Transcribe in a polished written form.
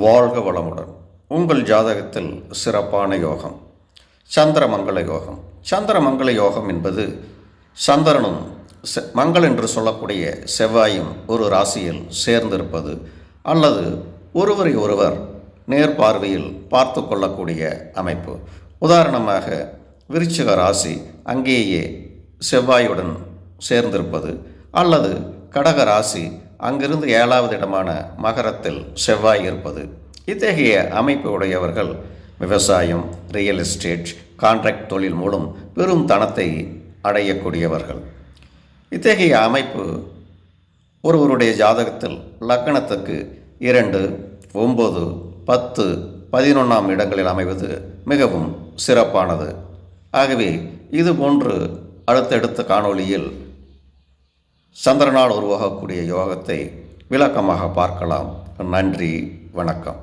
வாழ்க வளமுடன். உங்கள் ஜாதகத்தில் சிறப்பான யோகம் சந்திரமங்கள யோகம். சந்திரமங்கள யோகம் என்பது சந்திரனும் மங்கள் என்று சொல்லக்கூடிய செவ்வாயும் ஒரு ராசியில் சேர்ந்திருப்பது அல்லது ஒருவரை ஒருவர் நேர்பார்வையில் பார்த்து கொள்ளக்கூடிய அமைப்பு. உதாரணமாக விருச்சிக ராசி அங்கேயே செவ்வாயுடன் சேர்ந்திருப்பது அல்லது கடக ராசி அங்கிருந்து 7வது இடமான மகரத்தில் செவ்வாய் இருப்பது. இத்தகைய அமைப்பு உடையவர்கள் விவசாயம், ரியல் எஸ்டேட், கான்ட்ராக்ட் தொழில் மூலம் பெரும் தனத்தை அடையக்கூடியவர்கள். இத்தகைய அமைப்பு ஒருவருடைய ஜாதகத்தில் லக்னத்துக்கு 2, 9, 10, 11ஆம் இடங்களில் அமைவது மிகவும் சிறப்பானது. ஆகவே இதுபோன்று அடுத்தடுத்த காணொளியில் சந்திரனால் உருவாகக்கூடிய யோகத்தை விளக்கமாக பார்க்கலாம். நன்றி, வணக்கம்.